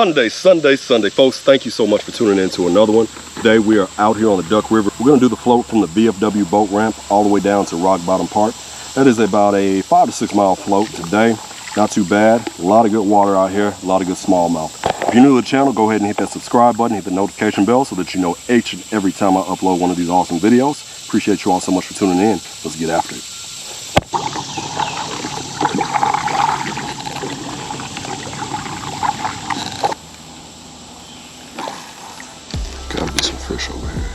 Sunday. Folks, thank you so much for tuning in to another one. Today we are out here on the Duck River. We're going to do the float from the BFW boat ramp all the way down to Rock Bottom Park. That is about a 5 to 6 mile float today. Not too bad. A lot of good water out here, a lot of good smallmouth. If you're new to the channel, go ahead and hit that subscribe button, hit the notification bell so that you know each and every time I upload one of these awesome videos. Appreciate you all so much for tuning in. Let's get after it. Gotta be some fish over here.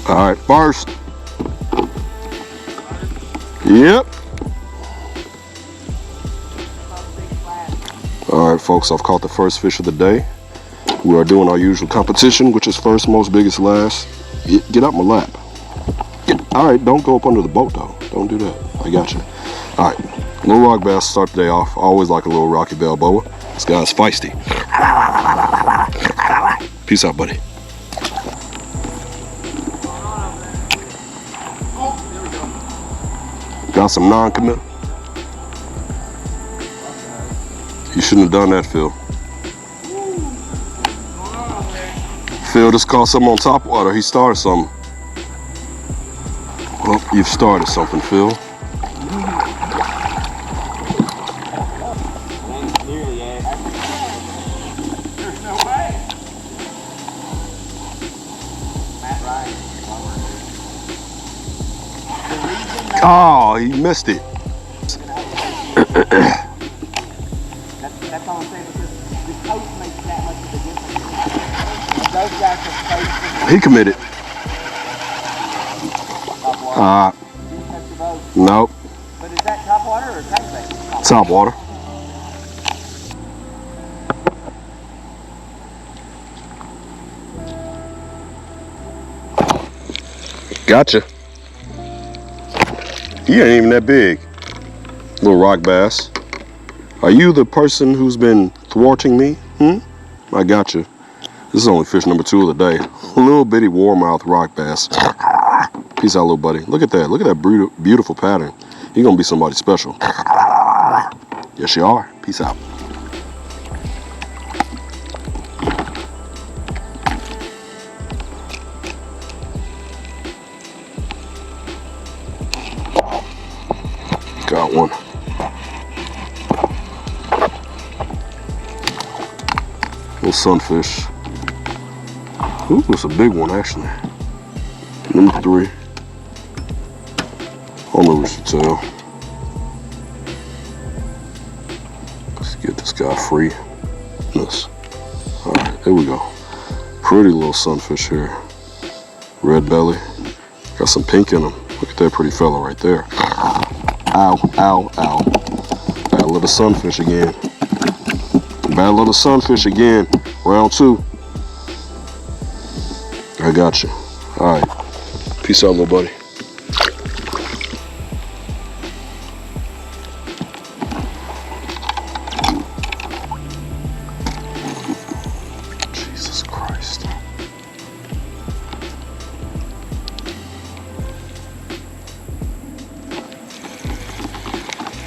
All right, first. Yep. All right, folks, I've caught the first fish of the day. We are doing our usual competition, which is first, most, biggest, last. Get out my lap. All right, don't go up under the boat, though. Don't do that. I got you. All right, little rock bass to start the day off. I always like a little Rocky Balboa. This guy's feisty. Peace out, buddy. Got some non-committal. You shouldn't have done that, Phil. Phil just caught something on top water. He started something. Well, you've started something, Phil. Oh, he missed it. That's all I'm saying, because the coach makes that much of a difference. Those guys are facing. He committed. Nope. But is that top water or tank bait? Top water. Gotcha. He ain't even that big. Little rock bass. Are you the person who's been thwarting me? I got you. This is only fish number 2 of the day. A little bitty warmouth rock bass. Peace out, little buddy. Look at that. Look at that beautiful pattern. You're gonna be somebody special. Yes, you are. Peace out. Got one. Little sunfish. Ooh, it's a big one actually. Number 3. I don't know what you tell. Let's get this guy free. Yes. Alright, there we go. Pretty little sunfish here. Red belly. Got some pink in him. Look at that pretty fella right there. Ow, ow, ow. Bad little sunfish again. Bad little sunfish again. Round 2. I got you. Alright. Peace out, little buddy. Jesus Christ.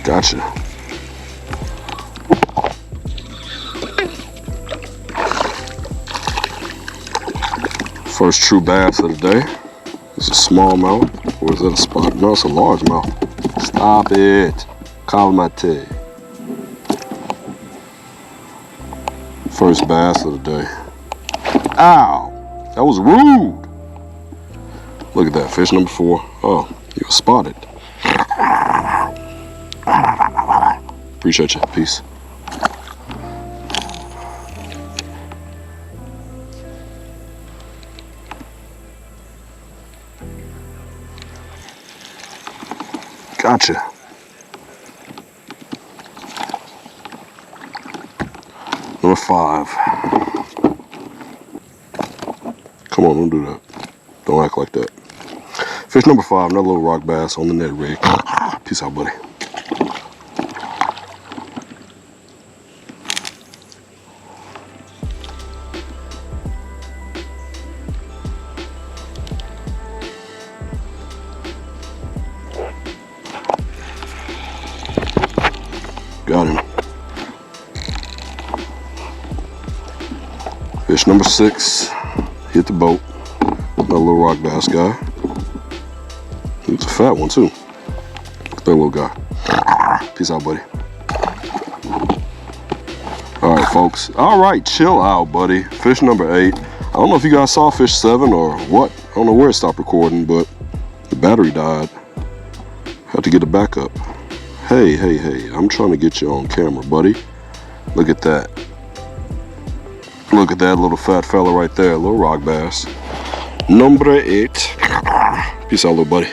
Gotcha. First true bass of the day. Is a smallmouth, or is that a spot? No, it's a largemouth. Stop it. Calmate. First bass of the day. Ow! That was rude. Look at that, fish number 4. Oh, you were spotted. Appreciate you. Peace. Gotcha. Number 5. Come on, don't do that. Don't act like that. Fish number 5, another little rock bass on the net rig. Peace out, buddy. Got him. Fish number 6. Hit the boat. Another little rock bass guy. It's a fat one too. Look at that little guy. Peace out, buddy. All right, folks. All right, chill out, buddy. Fish number 8. I don't know if you guys saw fish 7 or what. I don't know where it stopped recording, but the battery died. Had to get it back up. Hey, hey, hey. I'm trying to get you on camera, buddy. Look at that. Look at that little fat fella right there. Little rock bass. Number 8. Peace out, little buddy.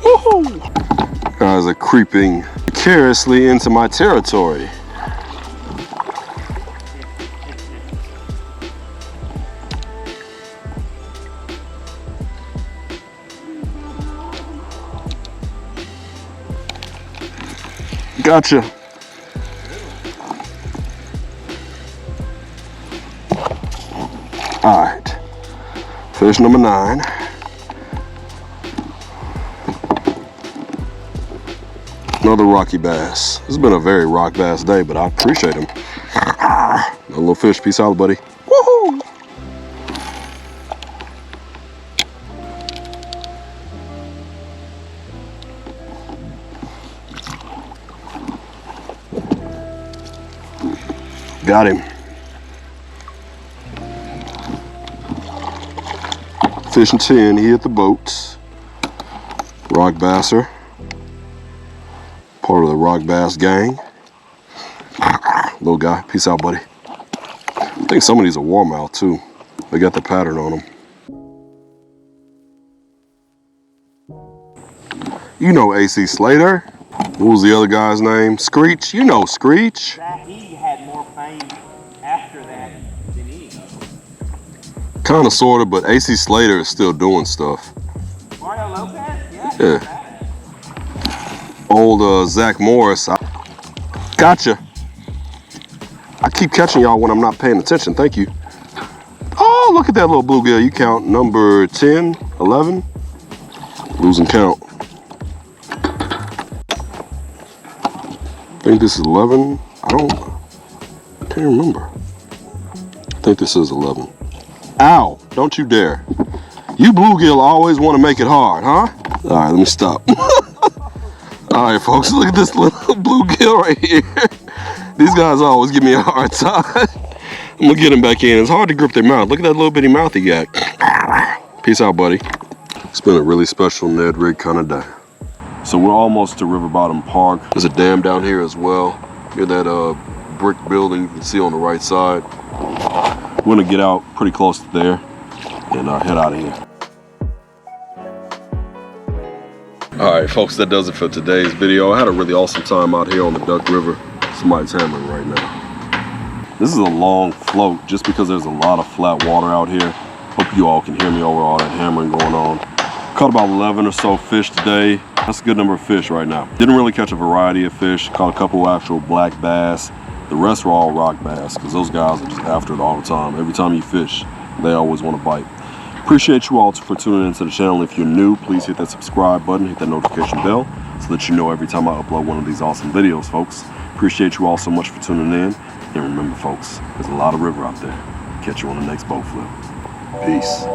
Woohoo! Guys are creeping precariously into my territory. Gotcha. All right. Fish number 9. Another rocky bass. This has been a very rock bass day, but I appreciate him. A little fish. Peace out, buddy. Woohoo! Got him. Fishing 10, he hit the boats. Rock basser. Part of the rock bass gang. Little guy, peace out, buddy. I think some of these are warmouth too. They got the pattern on them. You know AC Slater. What was the other guy's name? Screech. You know Screech. He had more fame after that than any of them. Kind of, sort of, but AC Slater is still doing stuff. Mario Lopez? Yeah. Old Zach Morris. Gotcha. I keep catching y'all when I'm not paying attention. Thank you. Oh, look at that little bluegill. You count number 10, 11. Losing count. I think this is 11. Can't remember. I think this is 11. Ow, don't you dare. You bluegill always want to make it hard, huh? All right, let me stop. All right, folks, look at this little bluegill right here. These guys always give me a hard time. I'm gonna get him back in. It's hard to grip their mouth. Look at that little bitty mouth he got. Peace out, buddy. It's been a really special Ned rig kind of day. So we're almost to River Bottom Park. There's a dam down here as well. Hear that brick building you can see on the right side. We're gonna get out pretty close to there and head out of here. All right, folks, that does it for today's video. I had a really awesome time out here on the Duck River. Somebody's hammering right now. This is a long float just because there's a lot of flat water out here. Hope you all can hear me over all that hammering going on. Caught about 11 or so fish today. That's a good number of fish right now. Didn't really catch a variety of fish. Caught a couple actual black bass. The rest were all rock bass because those guys are just after it all the time. Every time you fish, they always want to bite. Appreciate you all for tuning into the channel. If you're new, please hit that subscribe button, hit that notification bell so that you know every time I upload one of these awesome videos, folks. Appreciate you all so much for tuning in. And remember, folks, there's a lot of river out there. Catch you on the next boat flip. Peace.